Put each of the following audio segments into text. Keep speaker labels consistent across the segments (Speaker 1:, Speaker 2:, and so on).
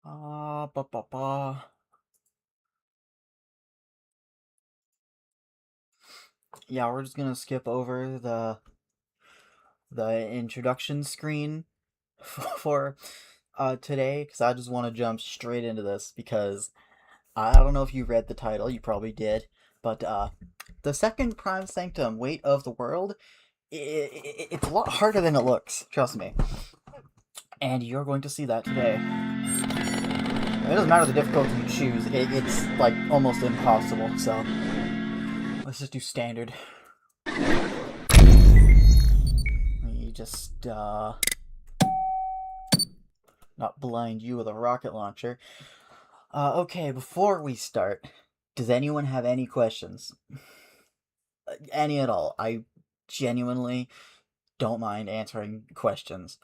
Speaker 1: Ba ba ba. Yeah, we're just gonna skip over the introduction screen for today because I just want to jump straight into this because I don't know if you read the title, you probably did, but the second Prime Sanctum, Weight of the World, it's a lot harder than it looks, trust me. And you're going to see that today. It doesn't matter the difficulty you choose, it's like almost impossible, so let's just do standard. Let me just not blind you with a rocket launcher. Okay, before we start, does anyone have any questions? Any at all? I genuinely don't mind answering questions.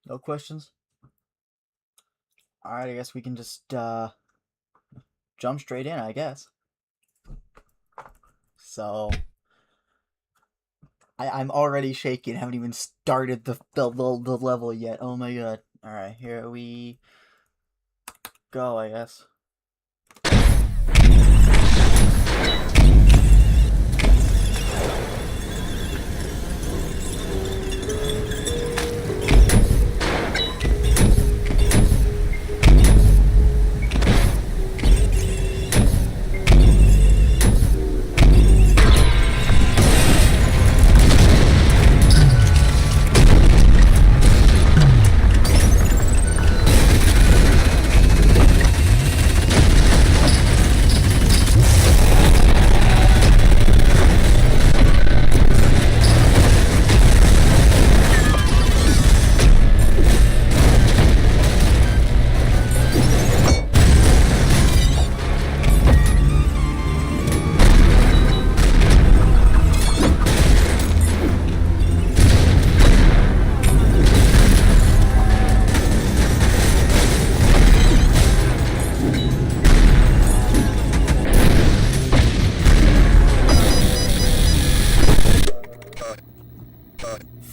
Speaker 1: No questions? Alright, I guess we can just jump straight in, I guess. So I'm already shaking. I haven't even started the level yet. Oh my god. Alright, here we go, I guess.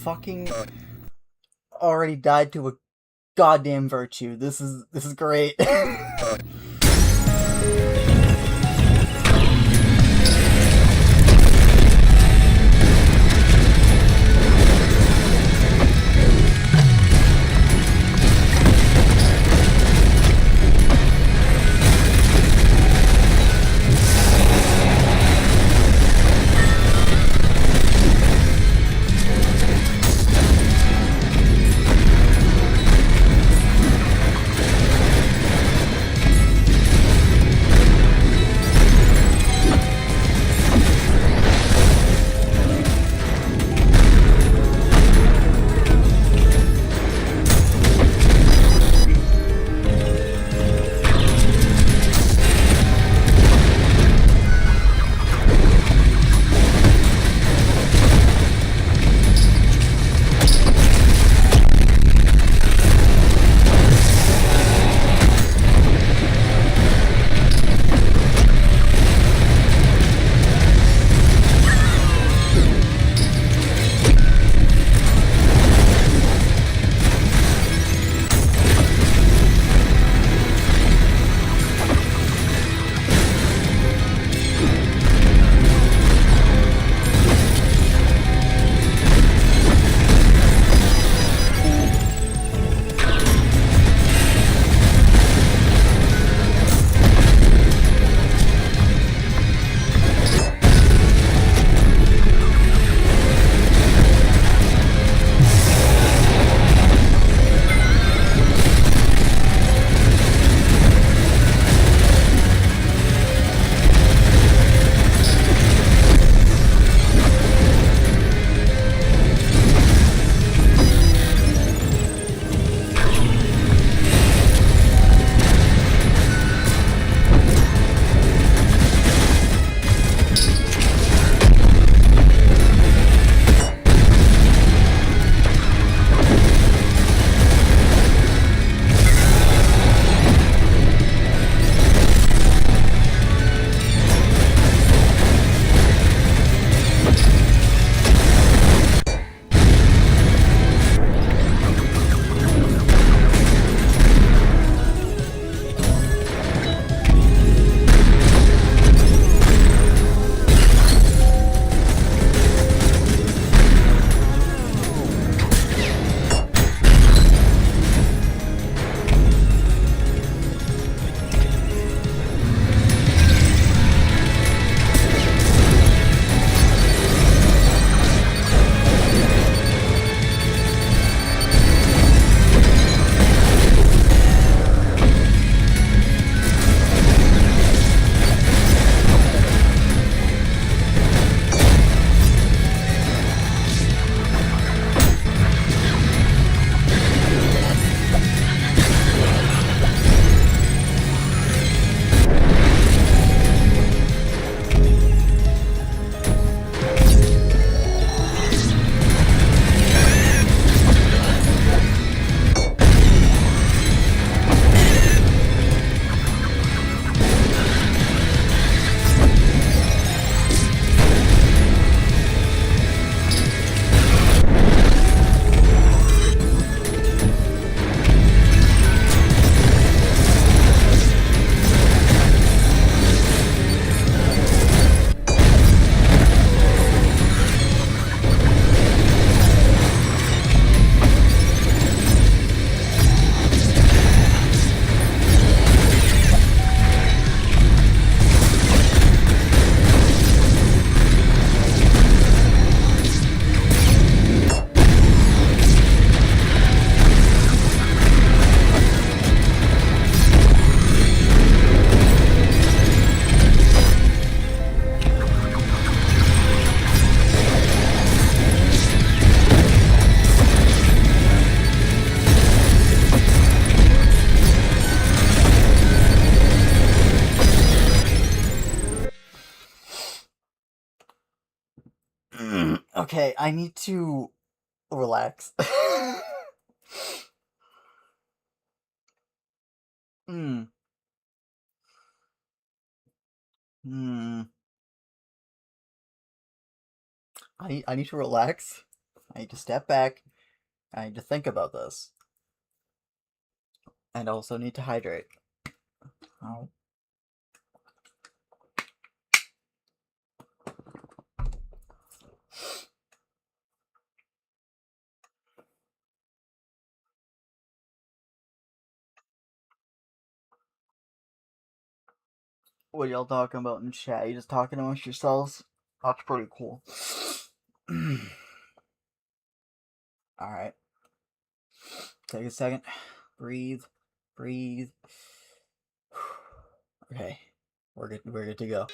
Speaker 1: Fucking already died to a goddamn virtue. This is great. Okay, I need to relax. Hmm. Hmm. I need to relax. I need to step back. I need to think about this. And also need to hydrate. Oh. What y'all talking about in chat? You just talking amongst yourselves? That's pretty cool. Alright. Take a second. Breathe. Breathe. Okay. We're good to go.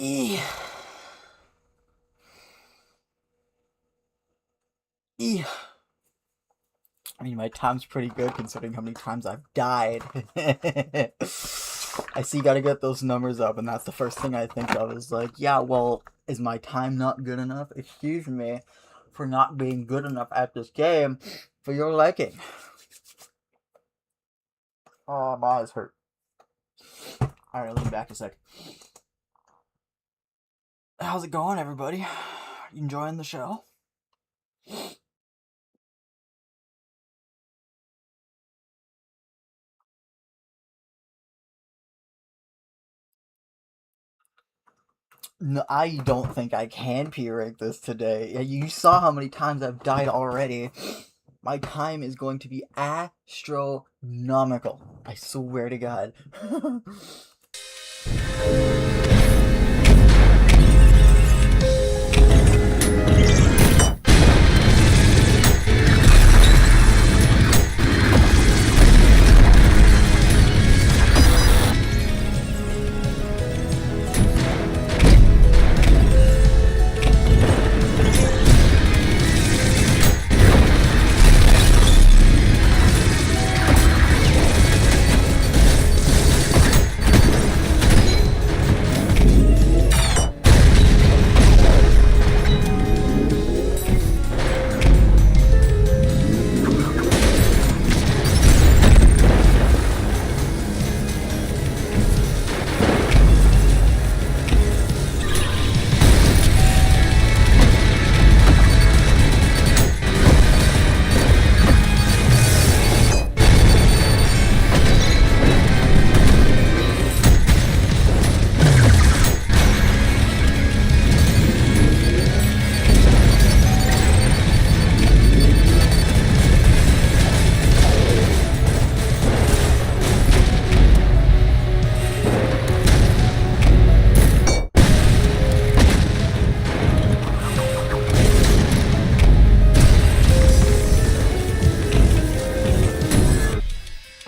Speaker 1: Eeh. Eeh. I mean, my time's pretty good considering how many times I've died. I see you gotta get those numbers up, and that's the first thing I think of is like, yeah, well, is my time not good enough? Excuse me for not being good enough at this game for your liking. Oh, my eyes hurt. Alright, let me back a sec. How's it going, everybody? You enjoying the show? No, I don't think I can P-rank this today. You saw how many times I've died already. My time is going to be astronomical. I swear to God.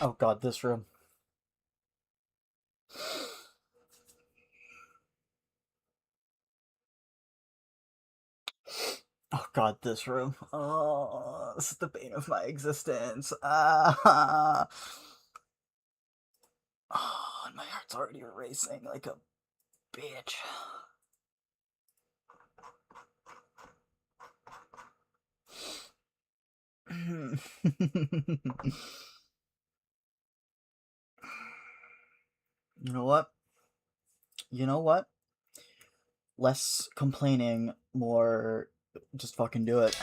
Speaker 1: Oh God, this room. Oh God, this room. Oh, this is the bane of my existence. Ah. Oh, and my heart's already racing like a bitch. You know what? You know what? Less complaining, more just fucking do it.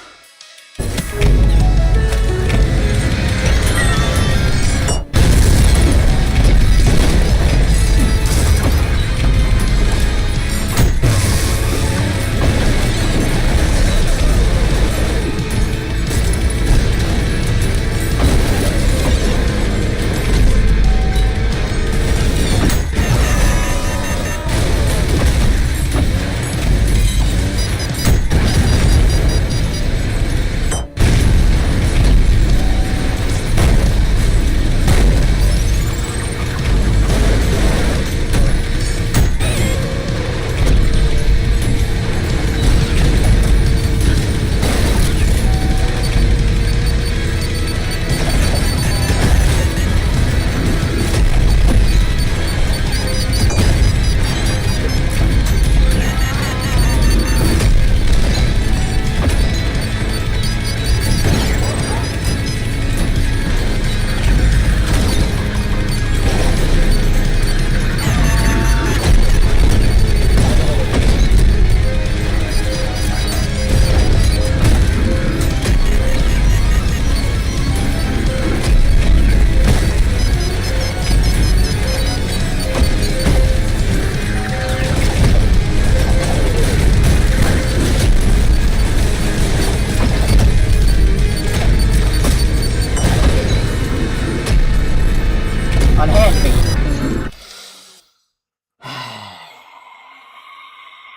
Speaker 1: Unhand me.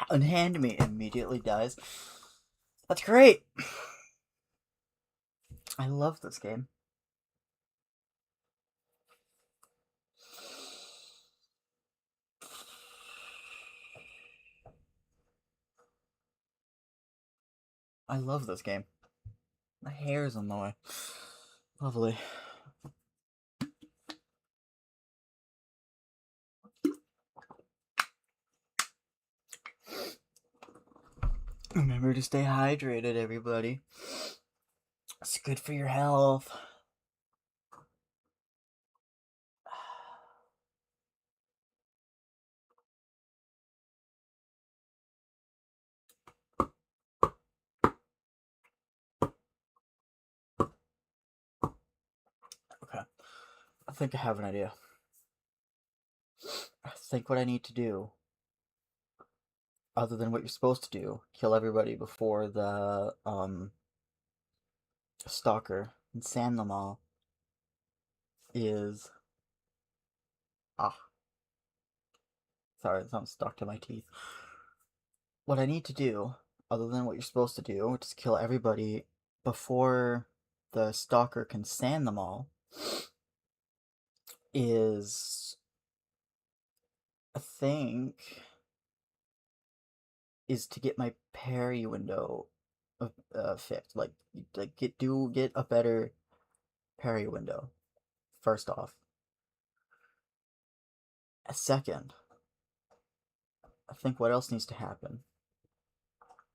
Speaker 1: Unhand me immediately dies. That's great. I love this game. I love this game. My hair's on the way. Lovely. Remember to stay hydrated, everybody. It's good for your health. Okay. I think I have an idea. I think what I need to do other than what you're supposed to do, kill everybody before the stalker and sand them all, is sorry, something stuck to my teeth. What I need to do, other than what you're supposed to do, which is kill everybody before the stalker can sand them all, is, I think, is to get my parry window fixed. Like get a better parry window. First off. Second, I think what else needs to happen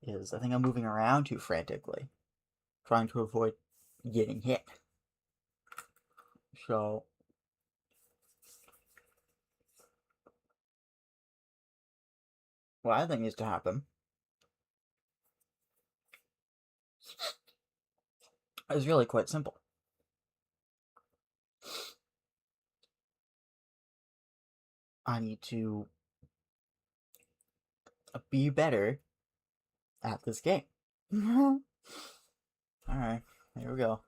Speaker 1: is I think I'm moving around too frantically, trying to avoid getting hit. So what I think needs to happen is really quite simple. I need to be better at this game. Alright, here we go.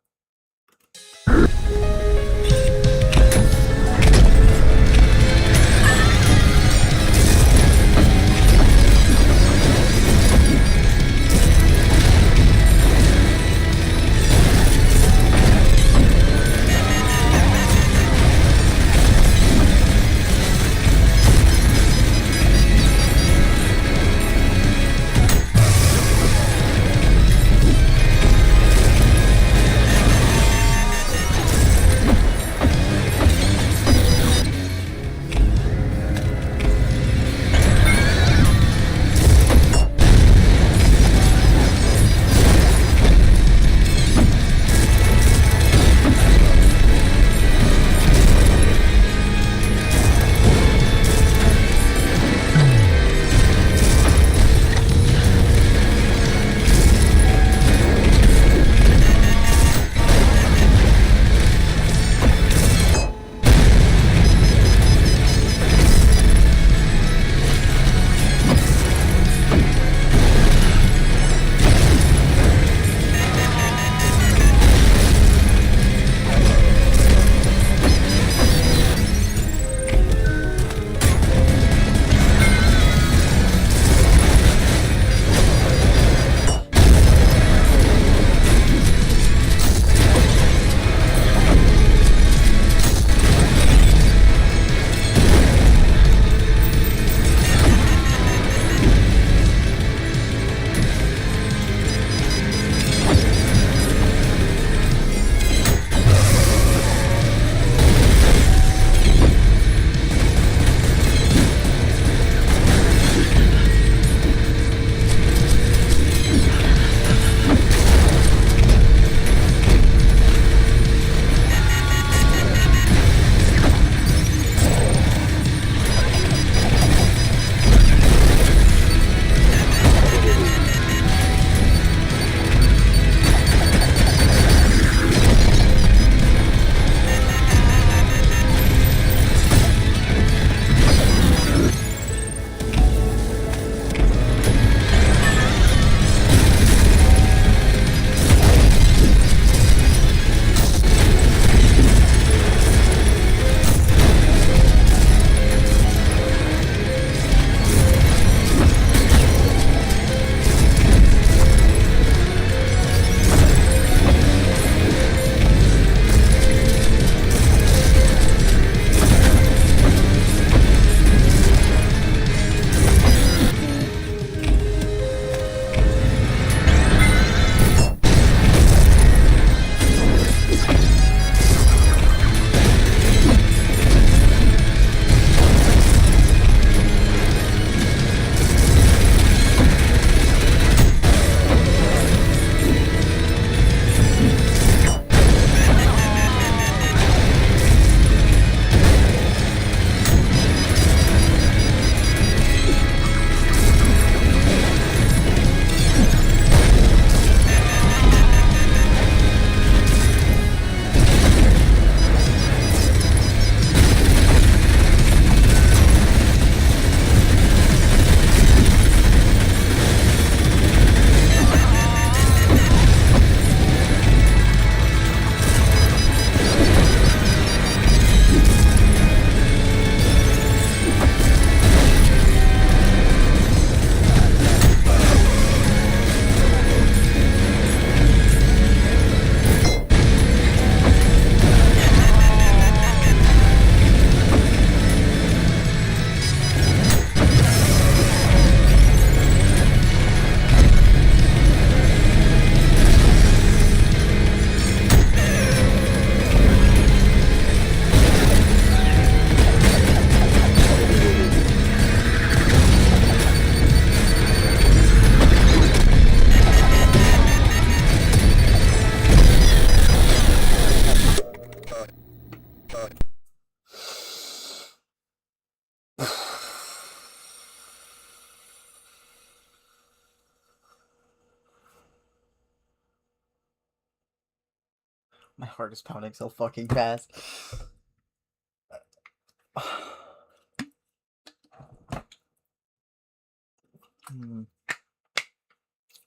Speaker 1: My heart is pounding so fucking fast.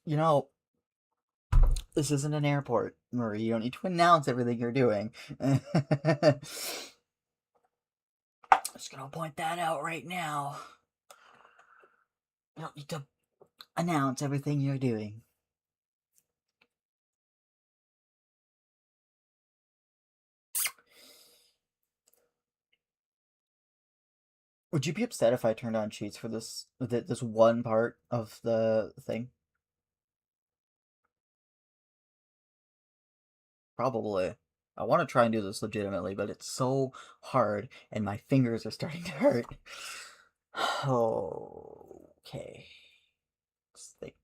Speaker 1: You know, this isn't an airport, Marie. You don't need to announce everything you're doing. Just gonna point that out right now. You don't need to announce everything you're doing. Would you be upset if I turned on cheats for this one part of the thing? Probably. I want to try and do this legitimately, but it's so hard, and my fingers are starting to hurt. Okay. Let's think.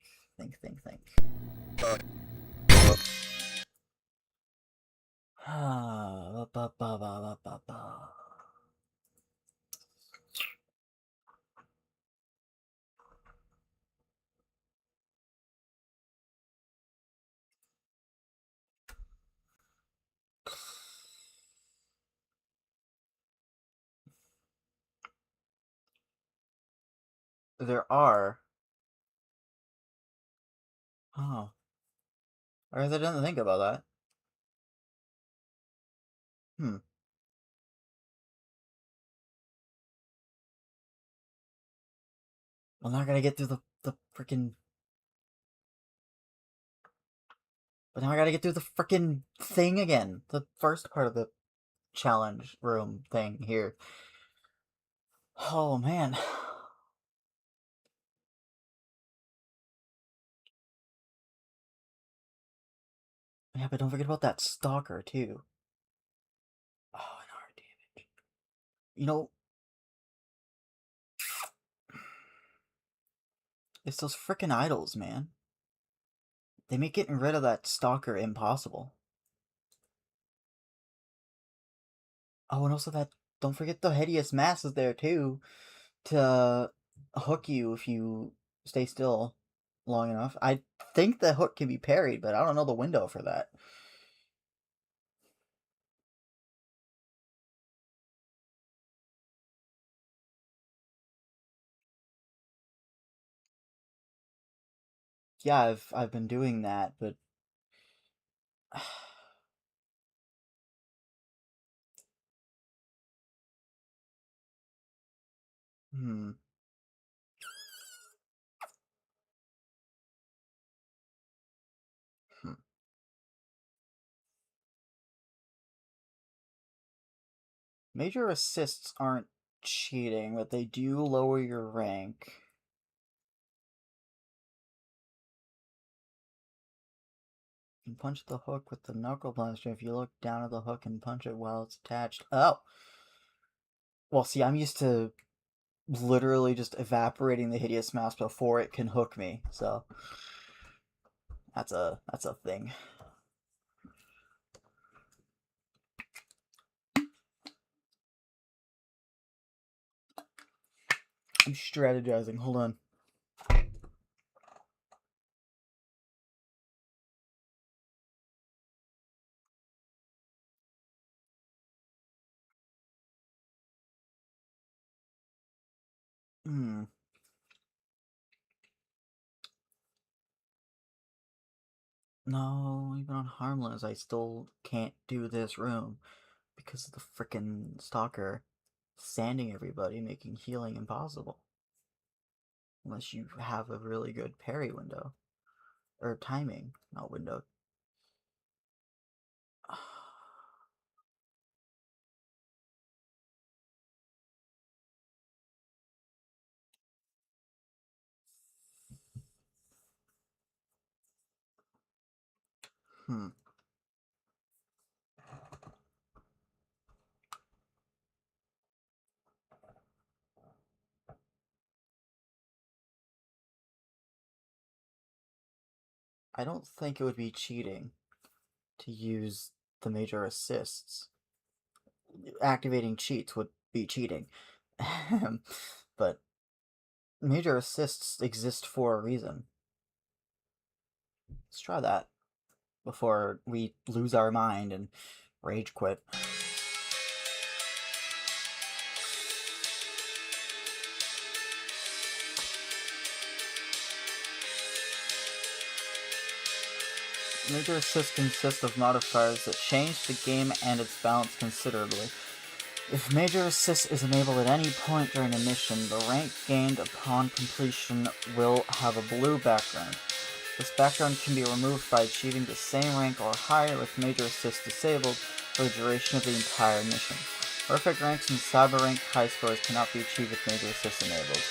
Speaker 1: There are. Oh. I really didn't think about that. Hmm. I'm not gonna get through the freaking. But now I gotta get through the freaking thing again. The first part of the challenge room thing here. Oh man. Yeah, but don't forget about that stalker too. Oh, an hard damage. You know, it's those freaking idols, man. They make getting rid of that stalker impossible. Oh, and also that. Don't forget the hideous mass is there too to hook you if you stay still long enough. I think the hook can be parried, but I don't know the window for that. Yeah, I've been doing that, but hmm. Hmm. Major assists aren't cheating, but they do lower your rank. You can punch the hook with the knuckle blaster if you look down at the hook and punch it while it's attached. Oh! Well, see, I'm used to literally just evaporating the hideous mass before it can hook me, so that's a thing. I'm strategizing. Hold on. Hmm. No, even on harmless, I still can't do this room because of the frickin' stalker sanding everybody, making healing impossible. Unless you have a really good parry window. Or timing, not window. Hmm. I don't think it would be cheating to use the major assists. Activating cheats would be cheating. But major assists exist for a reason. Let's try that. before we lose our mind and rage quit. Major assists consist of modifiers that change the game and its balance considerably. If Major Assist is enabled at any point during a mission, the rank gained upon completion will have a blue background. This background can be removed by achieving the same rank or higher with Major Assist disabled for the duration of the entire mission. Perfect ranks and Cyber rank high scores cannot be achieved with Major Assist enabled.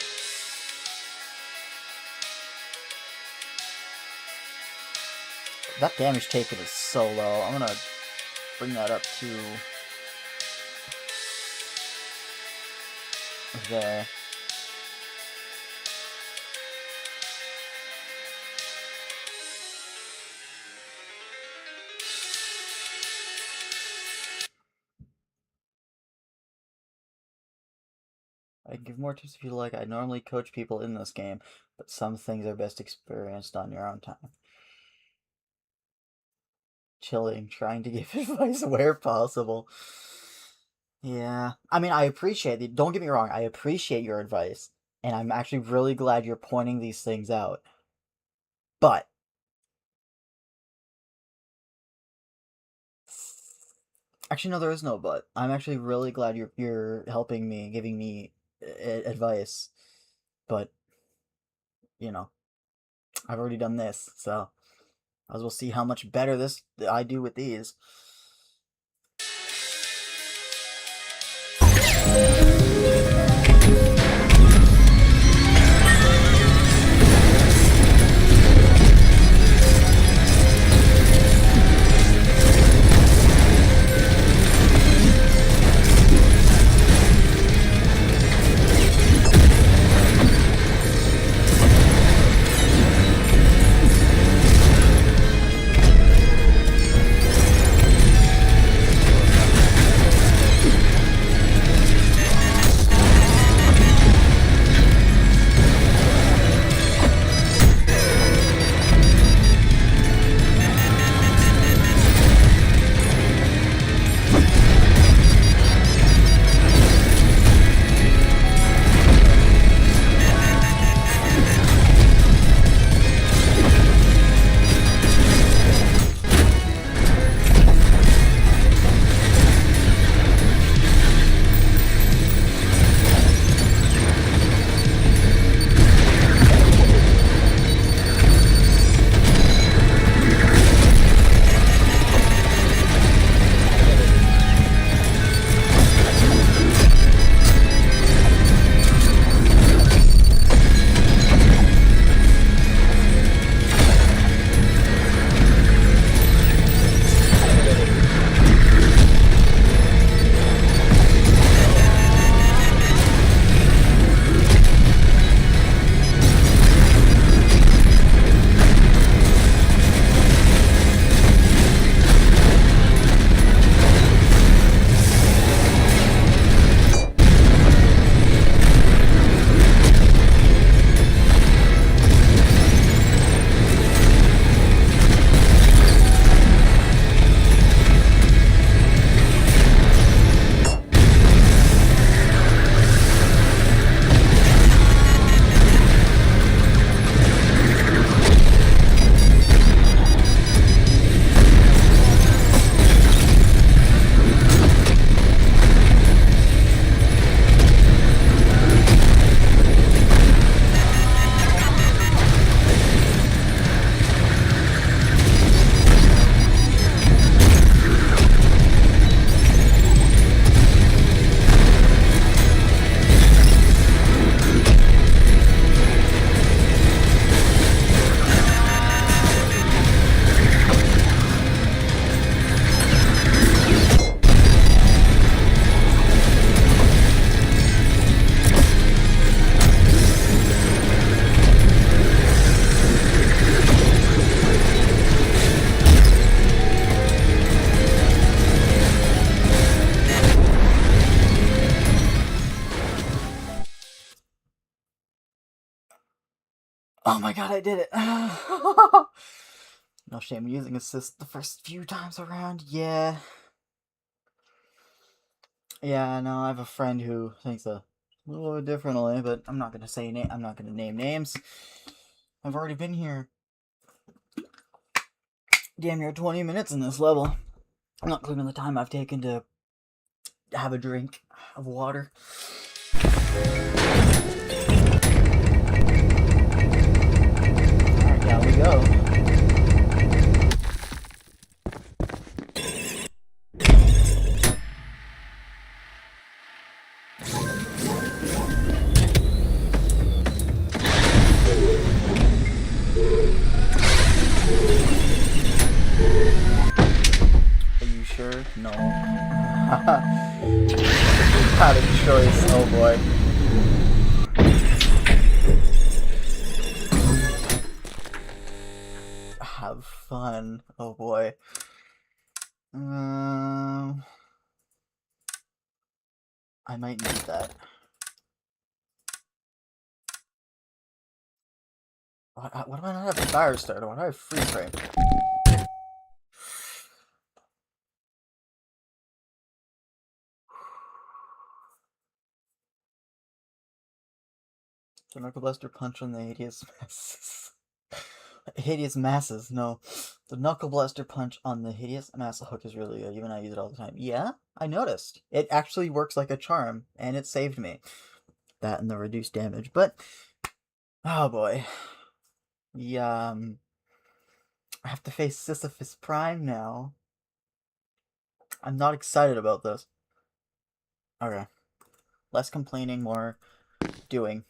Speaker 1: That damage taken is so low. I'm gonna bring that up to there. I can give more tips if you like. I normally coach people in this game, but some things are best experienced on your own time. Chilling, trying to give advice where possible. Yeah. I mean, I appreciate it. Don't get me wrong, I appreciate your advice, and I'm actually really glad you're pointing these things out. But actually, no, there is no but. I'm actually really glad you're helping me, giving me advice. But you know, I've already done this, so as we'll see how much better this I do with these. Oh my god, I did it. No shame in using assist the first few times around. Yeah. Yeah, no, I have a friend who thinks a little bit differently, but I'm not gonna say I'm not gonna name names. I've already been here damn near 20 minutes in this level. I'm not including the time I've taken to have a drink of water. Alright, down we go. Are you sure? No. Had a choice, oh boy. Have fun, oh boy. I might need that. What do I not have? Fire starter? Why do I have freeze frame? The Knuckle Blaster punch on the hideous masses. Hideous masses, no. The Knuckle Blaster punch on the hideous massa hook is really good. Even I use it all the time. Yeah, I noticed. It actually works like a charm, and it saved me. That and the reduced damage, but oh boy. Yeah, I have to face Sisyphus Prime now. I'm not excited about this. Okay. Less complaining, more doing.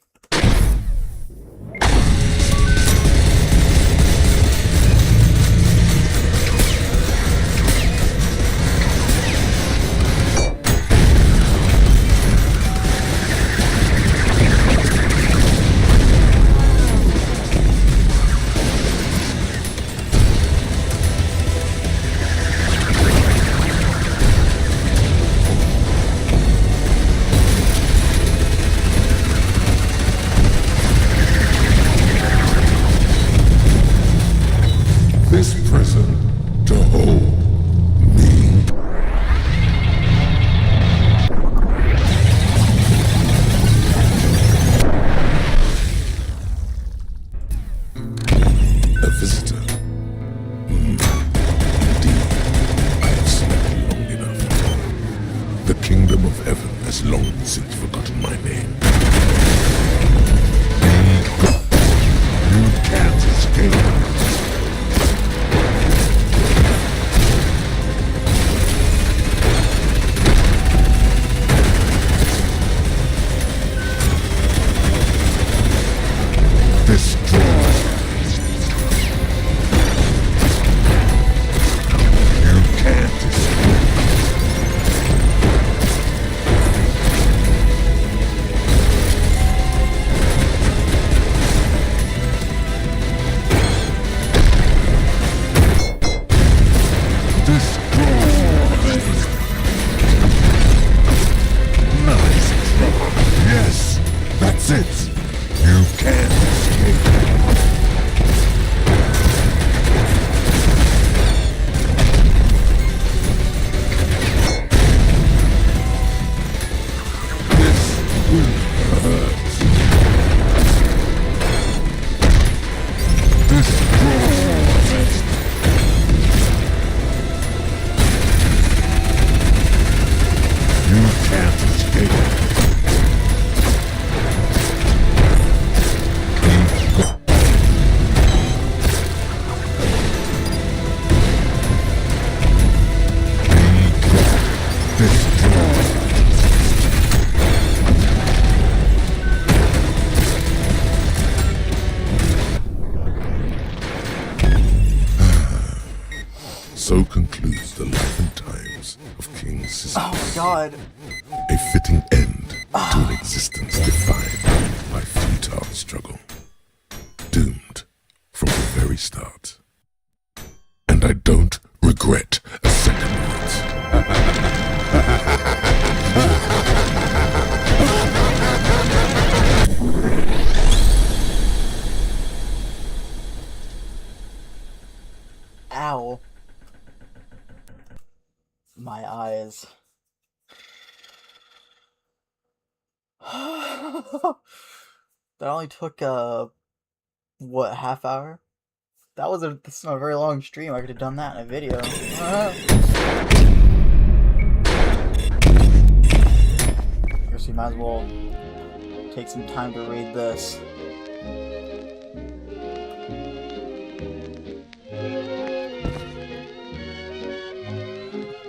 Speaker 2: So concludes the life and times of King Sisyphus.
Speaker 1: Oh my god.
Speaker 2: A fitting end to an existence defined by futile struggle. Doomed from the very start. And I don't regret a second of it.
Speaker 1: Ow. My eyes. That only took, what, half hour? That's not a very long stream. I could have done that in a video. I guess we might as well take some time to read this.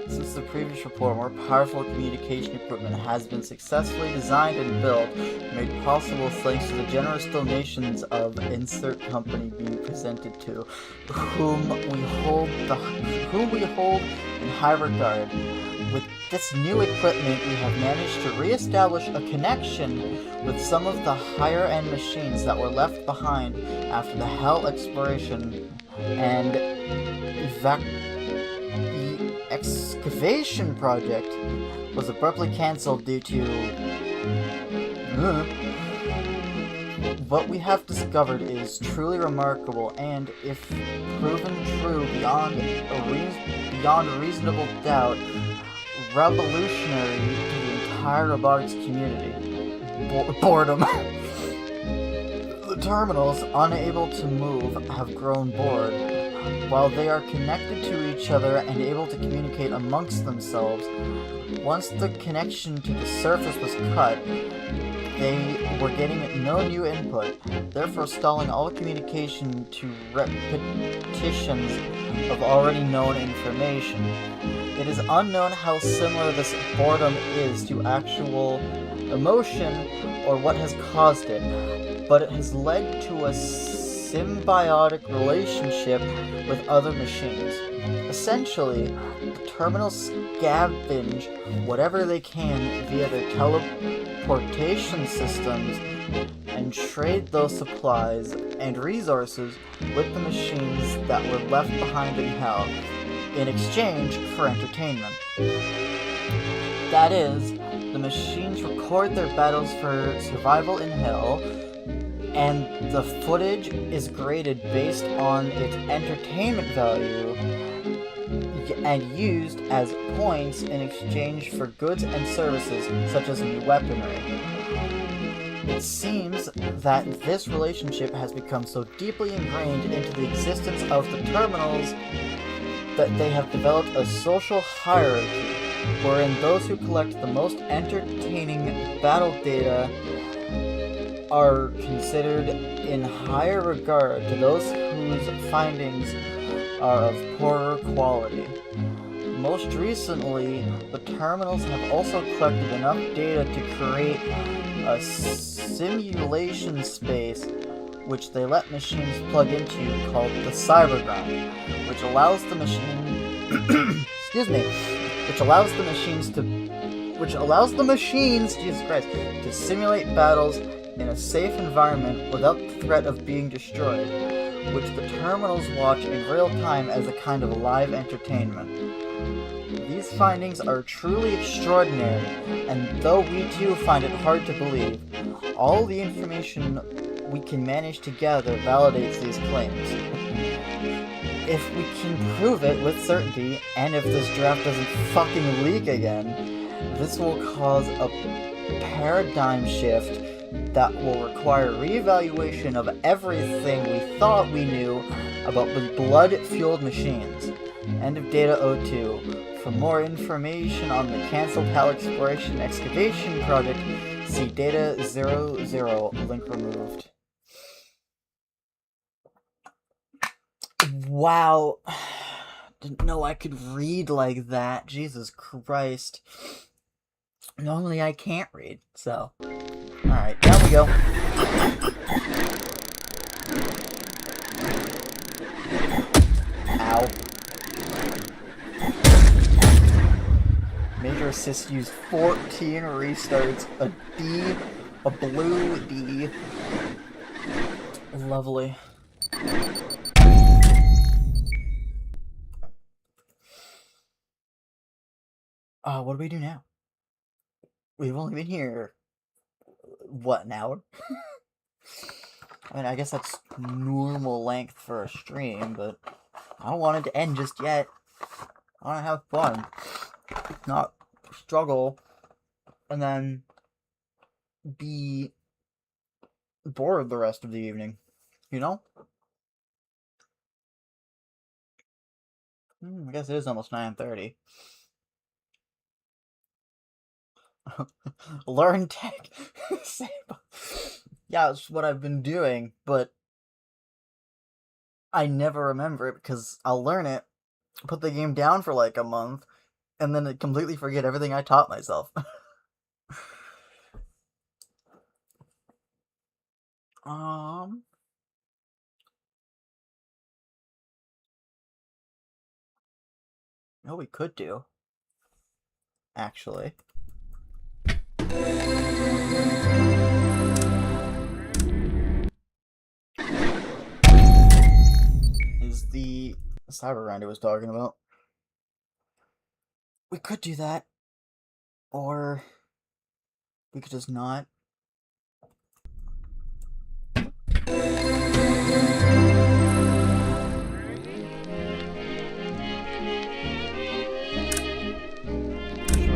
Speaker 1: Since the previous report, more powerful communication equipment has been successfully designed and built, made possible thanks to the generous donations of insert company being presented to, whom we hold in high regard. With this new equipment, we have managed to re-establish a connection with some of the higher-end machines that were left behind after the Hell exploration and excavation project was abruptly cancelled due to... What we have discovered is truly remarkable and, if proven true beyond reasonable doubt, revolutionary to the entire robotics community. Boredom. The terminals, unable to move, have grown bored. While they are connected to each other and able to communicate amongst themselves, once the connection to the surface was cut, they were getting no new input, therefore stalling all communication to repetitions of already known information. It is unknown how similar this boredom is to actual emotion or what has caused it, but it has led to a symbiotic relationship with other machines. Essentially, the terminals scavenge whatever they can via their teleportation systems and trade those supplies and resources with the machines that were left behind in Hell in exchange for entertainment. That is, the machines record their battles for survival in Hell, and the footage is graded based on its entertainment value and used as points in exchange for goods and services such as new weaponry. It seems that this relationship has become so deeply ingrained into the existence of the terminals that they have developed a social hierarchy wherein those who collect the most entertaining battle data are considered in higher regard to those whose findings are of poorer quality. Most recently, the terminals have also collected enough data to create a simulation space which they let machines plug into called the Cyberground, which allows the machines Jesus Christ, to simulate battles in a safe environment without the threat of being destroyed, which the terminals watch in real time as a kind of live entertainment. These findings are truly extraordinary, and though we too find it hard to believe, all the information we can manage to gather validates these claims. If we can prove it with certainty, and if this draft doesn't fucking leak again, this will cause a paradigm shift that will require reevaluation of everything we thought we knew about the blood-fueled machines. End of Data 02. For more information on the cancelled Hell Exploration Excavation Project, see Data 00, link removed. Wow. Didn't know I could read like that. Jesus Christ. Normally I can't read, so... Alright, down we go. Ow. Major assist used 14 restarts, a D, a blue D. Lovely. What do we do now? We've only been here, what, an hour? I mean, I guess that's normal length for a stream, but I don't want it to end just yet. I want to have fun, not struggle, and then be bored the rest of the evening. You know? I guess it is almost 9:30. Learn tech. Yeah, it's what I've been doing, but I never remember it because I'll learn it, put the game down for like a month, and then completely forget everything I taught myself. um, what we could do, actually, is the cyber grind I was talking about. We could do that, or we could just not.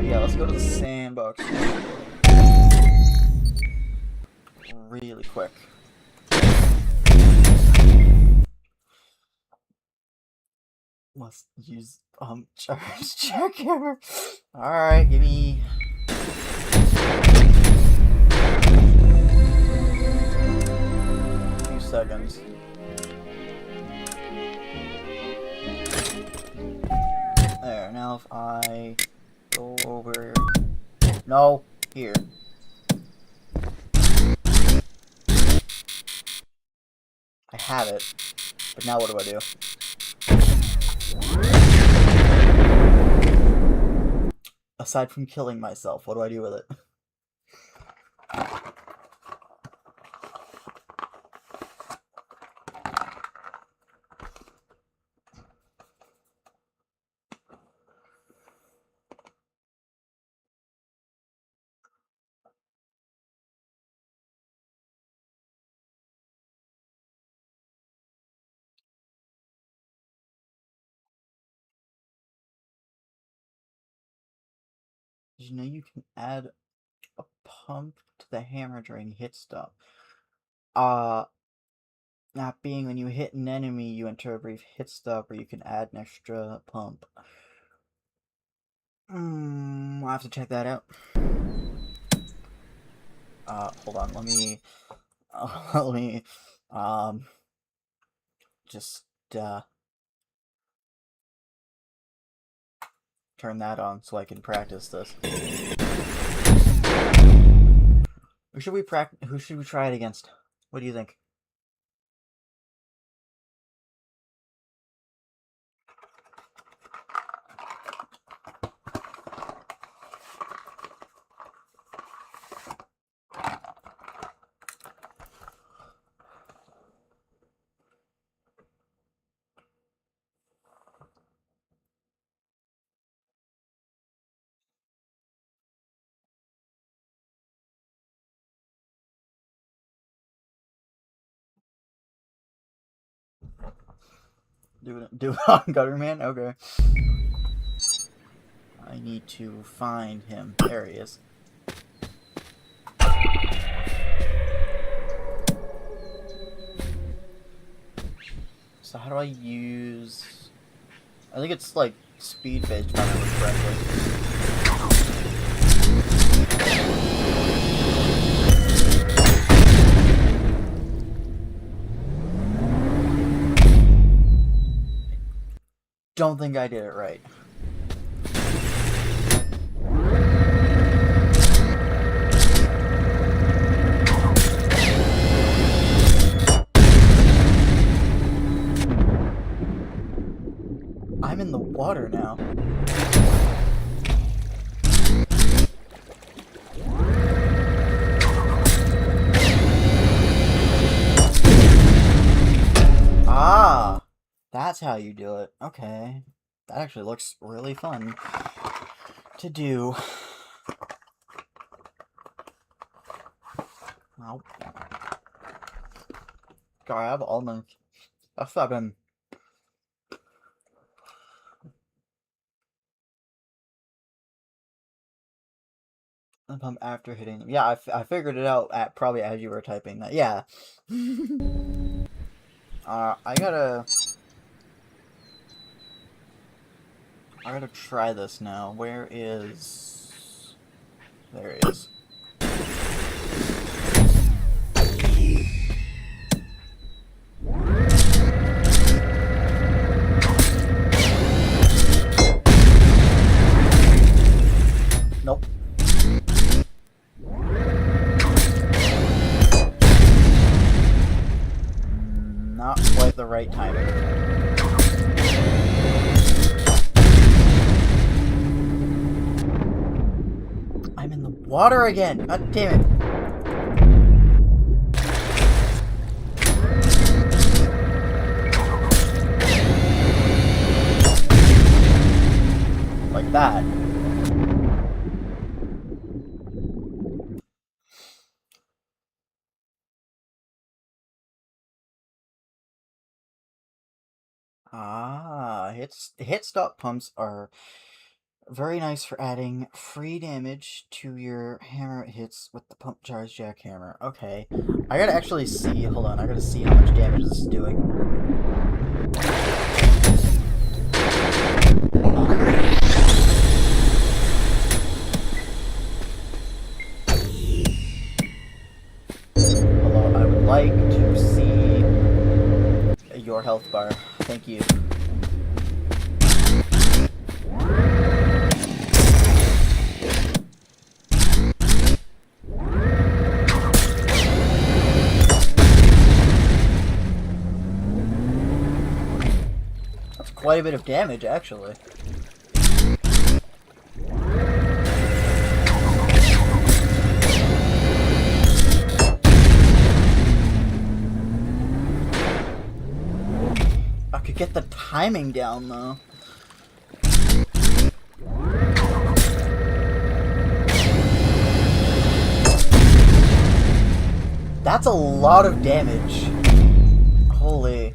Speaker 1: Yeah, let's go to the sandbox really quick. Let's use charge jackhammer. Alright, give me a few seconds. There, now if I go over... No, here. I have it, but now what do I do? Aside from killing myself, what do I do with it? Did you know you can add a pump to the hammer during hit stop? That being when you hit an enemy, you enter a brief hit stop, or you can add an extra pump. I'll have to check that out. Hold on, let me, just, turn that on so I can practice this. Who should we try it against? What do you think? Do it on Gutterman? Okay. I need to find him. There he is. So how do I use... I think it's like speed based if I remember correctly. Don't think I did it right. I'm in the water now. Ah! That's how you do it. Okay. That actually looks really fun to do. Ow. God, I have almonds. That's what I've been The pump after hitting them. Yeah, I figured it out at probably as you were typing that. Yeah. I gotta try this now. Where is... There he is. Nope. Not quite the right timing. I'm in the water again! God damn it! Like that. Hit stop pumps are very nice for adding free damage to your hammer hits with the pump charge jackhammer. Okay. I gotta actually see, hold on, I gotta see how much damage this is doing. Although I would like to see your health bar. Thank you. That's quite a bit of damage, actually. I could get the timing down, though. That's a lot of damage. Holy.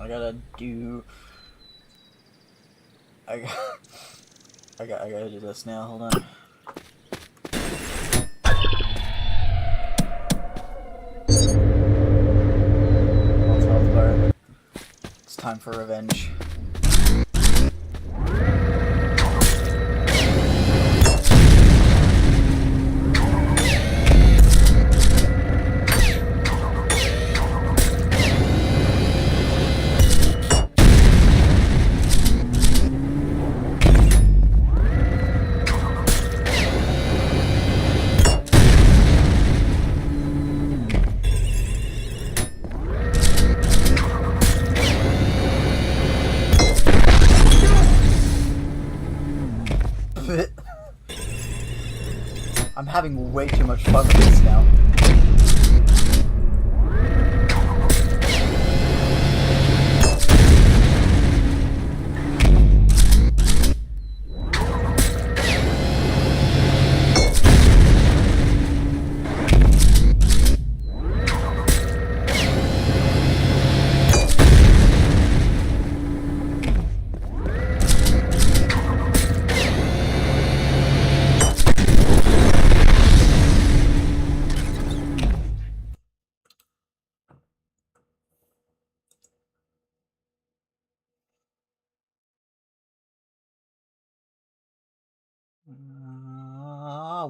Speaker 1: I gotta do... I gotta do this now, hold on. Health bar. It's time for revenge. I'm having way too much fun with this now.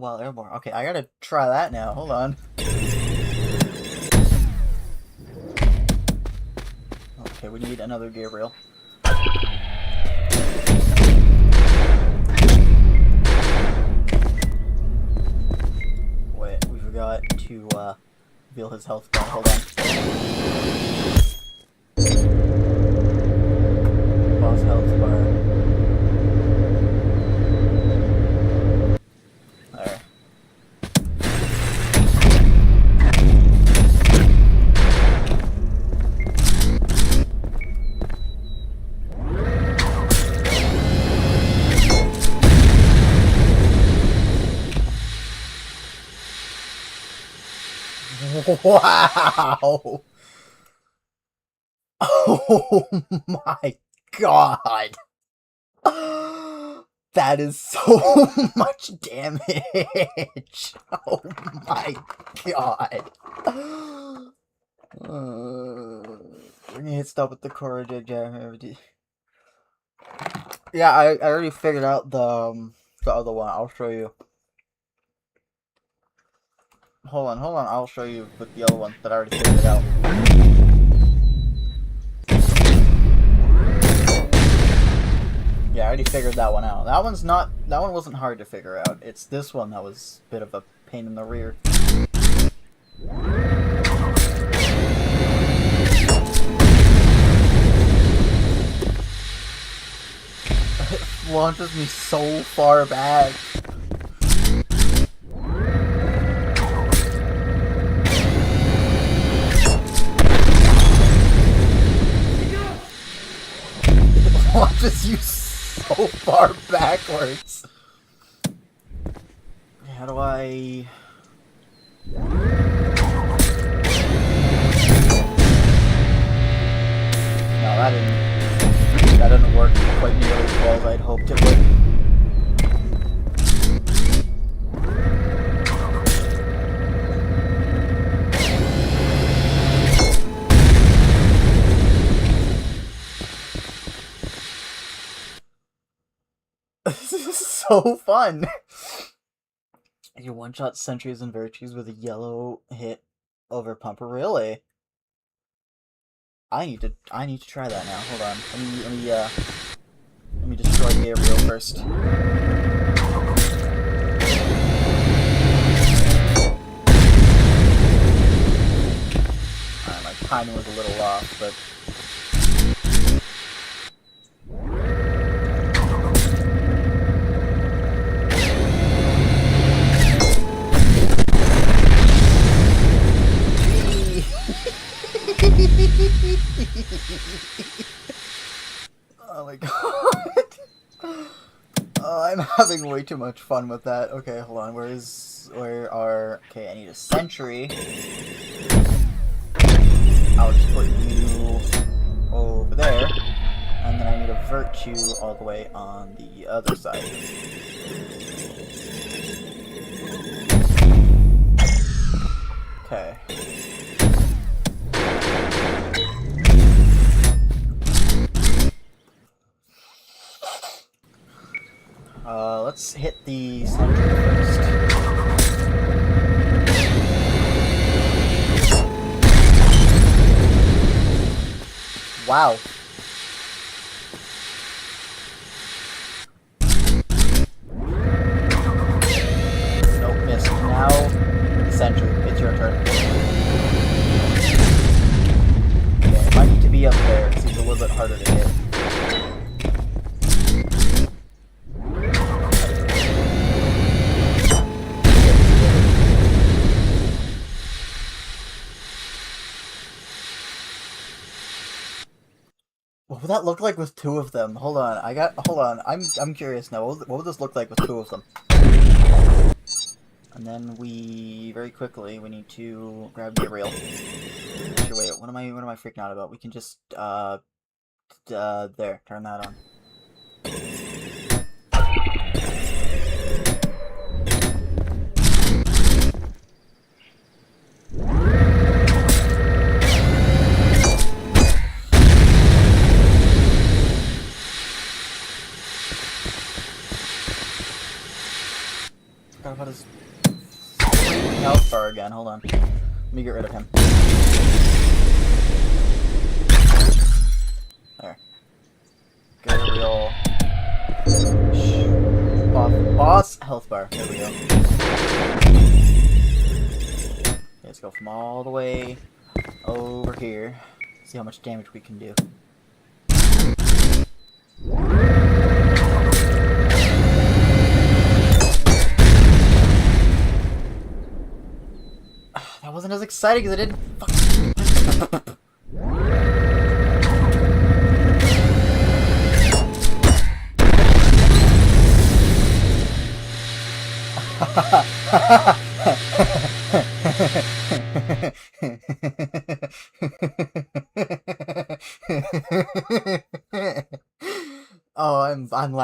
Speaker 1: Well, airborne. Okay, I gotta try that now. Hold on. Okay, we need another Gabriel. Wait, we forgot to reveal his health bar. Hold on. Boss health bar. There. Wow! Oh my god! That is so much damage! Oh my god! We need to stop with the core jam. Yeah, I already figured out the other one. I'll show you. Hold on. I'll show you with the other one that I already figured out. Yeah, I already figured that one out. That one wasn't hard to figure out. It's this one that was a bit of a pain in the rear. It launches me so far back. It launches you so far backwards. How do I... No, that didn't work quite nearly as well as I'd hoped it would. This is so fun! You one-shot sentries and virtues with a yellow hit over pumper. Really? I need to try that now. Hold on. Let me destroy Gabriel first. My timing was a little off, but oh my god. Oh, I'm having way too much fun with that. Okay, hold on. Okay, I need a sentry. I'll just put you over there. And then I need a virtue all the way on the other side. Okay. Let's hit the sentry first. Wow. Nope, missed. Now, sentry. It's your turn. Okay, it might need to be up there. It seems a little bit harder to hit. What would that look like with two of them? Hold on, I'm curious now. What would this look like with two of them? And then very quickly, we need to grab Gabriel. Actually, wait, what am I freaking out about? We can just, there, turn that on. Forgot about his health bar again. Hold on. Let me get rid of him. There. Gabriel. Boss health bar. There we go. Okay, let's go from all the way over here. See how much damage we can do. That wasn't as exciting as I did.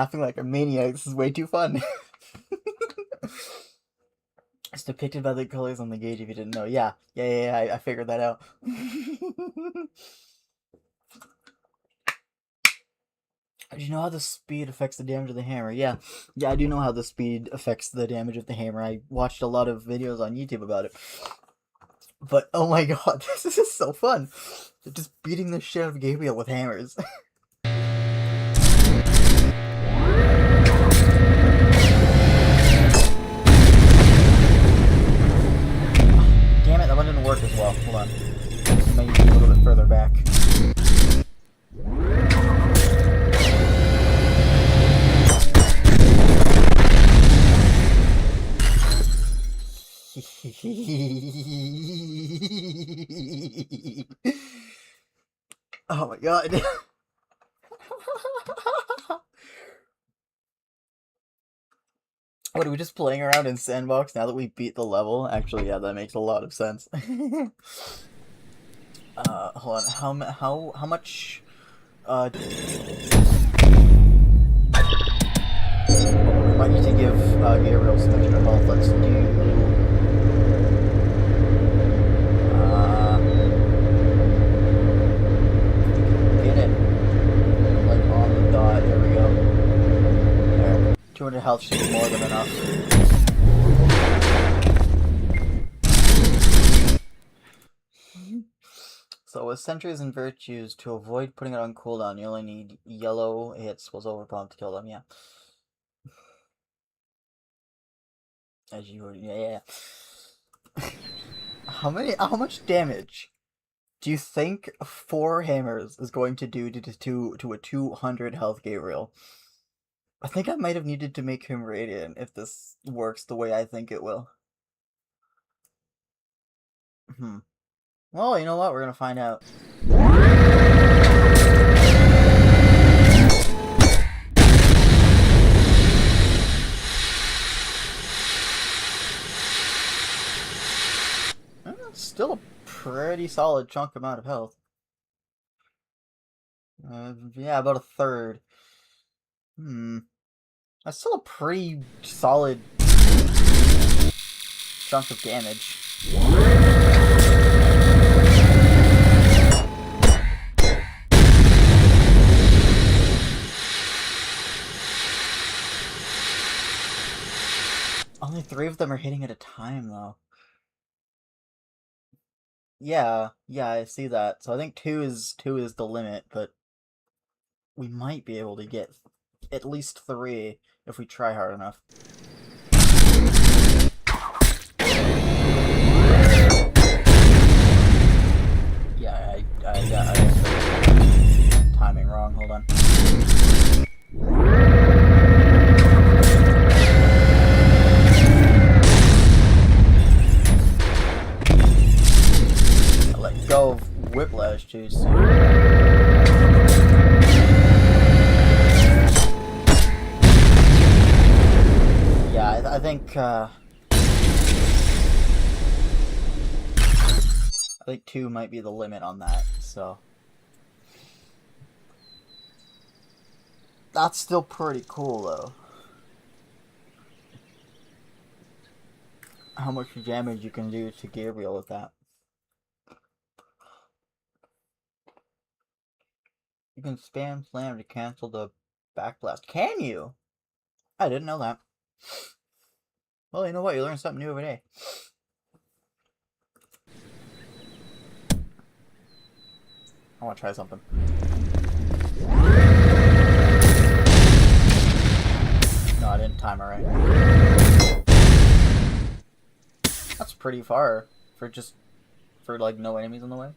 Speaker 1: laughing like a maniac. This is way too fun. It's depicted by the colors on the gauge if you didn't know. Yeah. I figured that out. Do you know how the speed affects the damage of the hammer? Yeah, I do know how the speed affects the damage of the hammer. I watched a lot of videos on YouTube about it. But, oh my god, this is so fun. They're just beating the shit out of Gabriel with hammers. Damn it, that one didn't work as well. Hold on. Maybe a little bit further back. Oh my god. What, are we just playing around in Sandbox now that we beat the level? Actually, yeah, that makes a lot of sense. Hold on. How much, we might need to give, Gabriel some extra health. Let's do, get it, like, on the dot. There we go. There. 200 health should be more than enough. So with Sentries and Virtues, to avoid putting it on cooldown, you only need yellow hits was overpump to kill them, yeah. As you would, yeah. How much damage do you think 4 hammers is going to do to a 200 health Gabriel? I think I might have needed to make him radiant if this works the way I think it will. Well, you know what? We're gonna find out. That's still a pretty solid chunk amount of health. Yeah, about a third. That's still a pretty solid chunk of damage. Only 3 of them are hitting at a time, though. Yeah, I see that. So I think two is the limit, but we might be able to get at least 3 if we try hard enough. Yeah, I got timing wrong. Hold on. I let go of Whiplash too soon. Yeah, I think I think 2 might be the limit on that, so that's still pretty cool though. How much damage you can do to Gabriel with that. You can spam slam to cancel the backblast. Can you? I didn't know that. Well, you know what? You learn something new every day. I want to try something. No, I didn't time it right. That's pretty far for like no enemies in the way.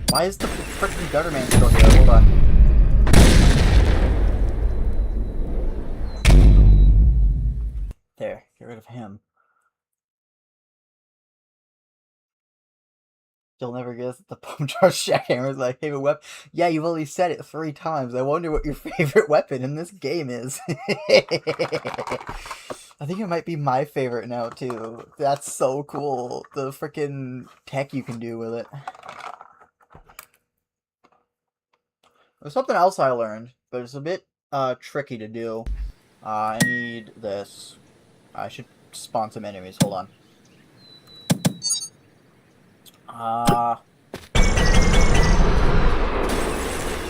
Speaker 1: Why is the freaking gutter man still here? Hold on. There, get rid of him. You'll never guess the pump charge jackhammer is my favorite weapon. Yeah, you've only said it 3 times. I wonder what your favorite weapon in this game is. I think it might be my favorite now, too. That's so cool. The freaking tech you can do with it. There's something else I learned, but it's a bit tricky to do. I need this. I should spawn some enemies. Hold on.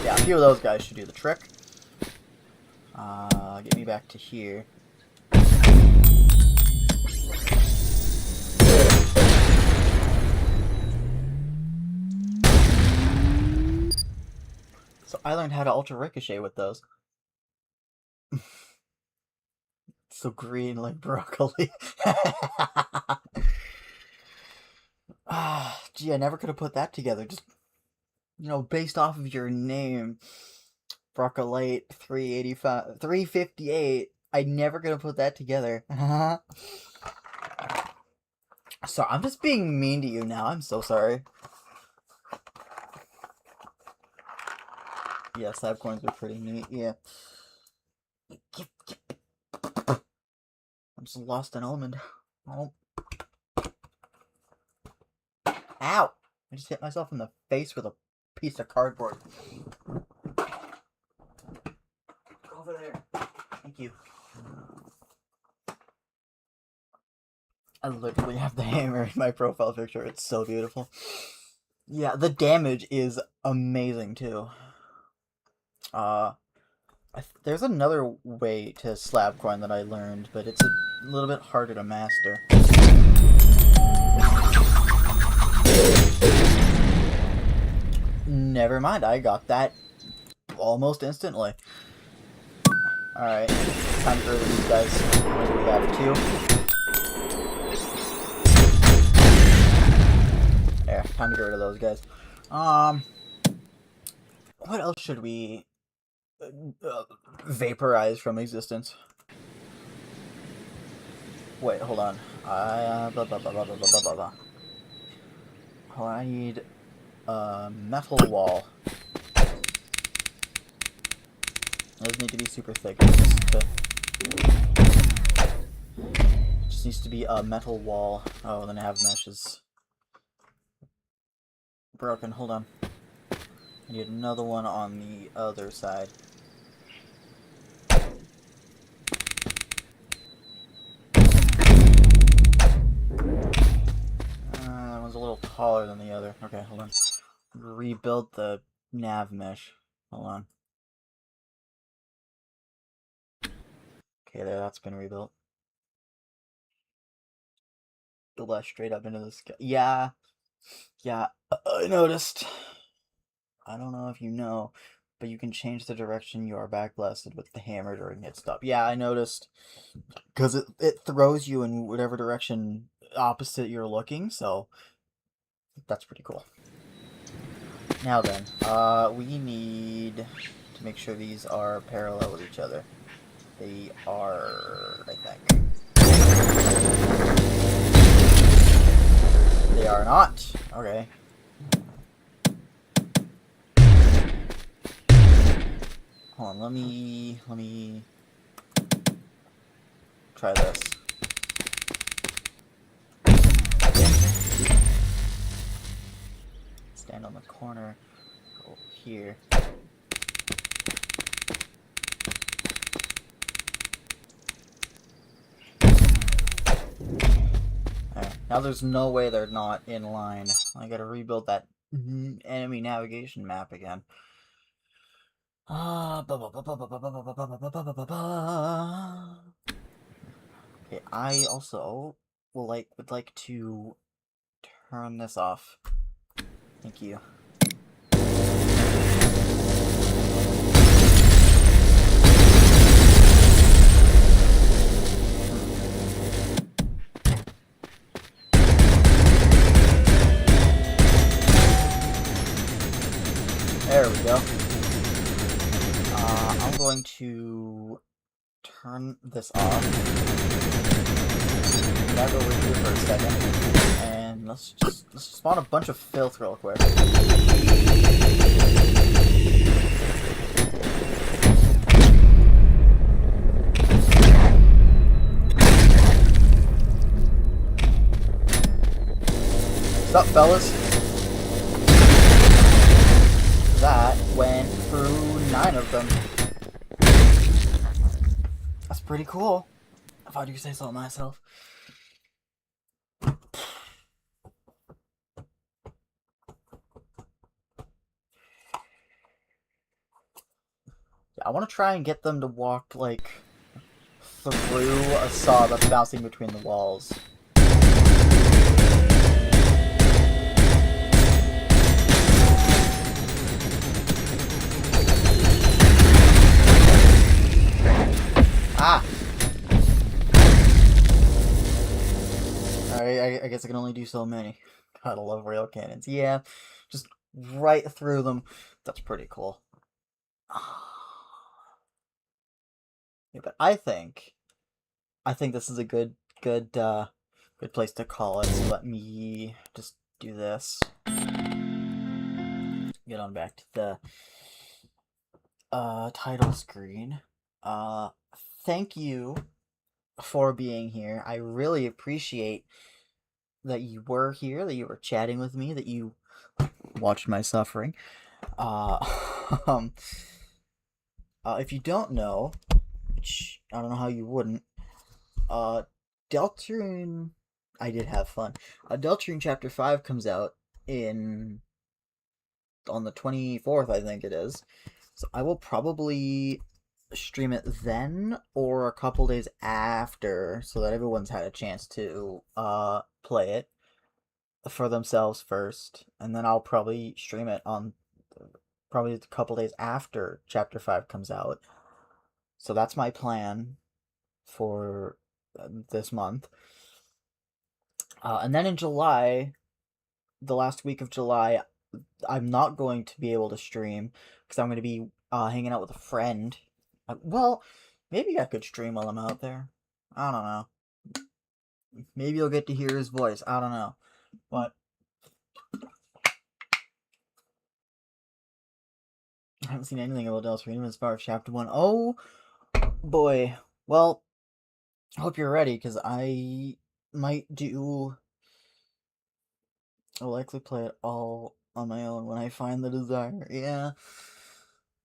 Speaker 1: Yeah, a few of those guys should do the trick. Get me back to here. So I learned how to ultra ricochet with those. So green like broccoli. Gee, I never could have put that together. Just, based off of your name, Broccolate 385, 358. I never gonna put that together. So I'm just being mean to you now. I'm so sorry. Yeah, slab coins are pretty neat. Yeah. I'm just lost an almond. Oh. Ow! I just hit myself in the face with a piece of cardboard. Over there. Thank you. I literally have the hammer in my profile picture. It's so beautiful. Yeah, the damage is amazing too. There's another way to slab coin that I learned, but it's a little bit harder to master. Never mind, I got that almost instantly. Alright, time to early these guys. What do we have? 2. There, time to get rid of those guys. What else should we vaporize from existence? Wait, hold on. Hold on, I need a metal wall. It doesn't need to be super thick. It just needs to be a metal wall. Oh, then I have meshes. Broken, hold on. I need another one on the other side. That one's a little taller than the other. Okay, hold on. Rebuild the nav mesh. Hold on. Okay, there, that's been rebuilt. The left straight up into the sky. Yeah, I noticed. I don't know if you know, but you can change the direction you are backblasted with the hammer during hit stop. Yeah, I noticed. Because it throws you in whatever direction opposite you're looking, so that's pretty cool. Now then, we need to make sure these are parallel with each other. They are, I think. They are not. Okay. Hold on, let me try this. Stand on the corner, go here. Alright, now there's no way they're not in line. I gotta rebuild that enemy navigation map again. Okay, I also would like to turn this off. Thank you. There we go. I'm going to turn this off. Back over here for a second, and let's just spawn a bunch of filth real quick. What's up, fellas? That went through fan of them. That's pretty cool, if I do say so myself. Yeah, I want to try and get them to walk, like, through a saw that's bouncing between the walls. Ah! I guess I can only do so many. God, I love rail cannons. Yeah, just right through them. That's pretty cool. Yeah, but I think this is a good place to call it. So let me just do this. Get on back to the title screen. Uh, Thank you for being here. I really appreciate that you were here, that you were chatting with me, that you watched my suffering. Uh, um, if you don't know, which I don't know how you wouldn't, uh, Deltarune, I did have fun. Deltarune Chapter 5 comes out in on the 24th, I think it is. So I will probably stream it then or a couple days after so that everyone's had a chance to play it for themselves first, and then I'll probably stream it on probably a couple days after Chapter 5 comes out. So that's my plan for this month. And then in July, the last week of July, I'm not going to be able to stream because I'm going to be hanging out with a friend. Well, maybe I could stream while I'm out there. I don't know. Maybe you'll get to hear his voice. I don't know. But I haven't seen anything about Deltarune as far as Chapter 1. Oh, boy. Well, I hope you're ready because I might do. I'll likely play it all on my own when I find the desire. Yeah.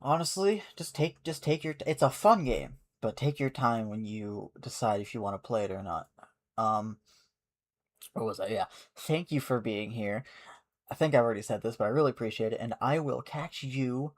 Speaker 1: Honestly, just take your. It's a fun game, but take your time when you decide if you want to play it or not. Um, what was I? Yeah. Thank you for being here. I think I've already said this, but I really appreciate it, and I will catch you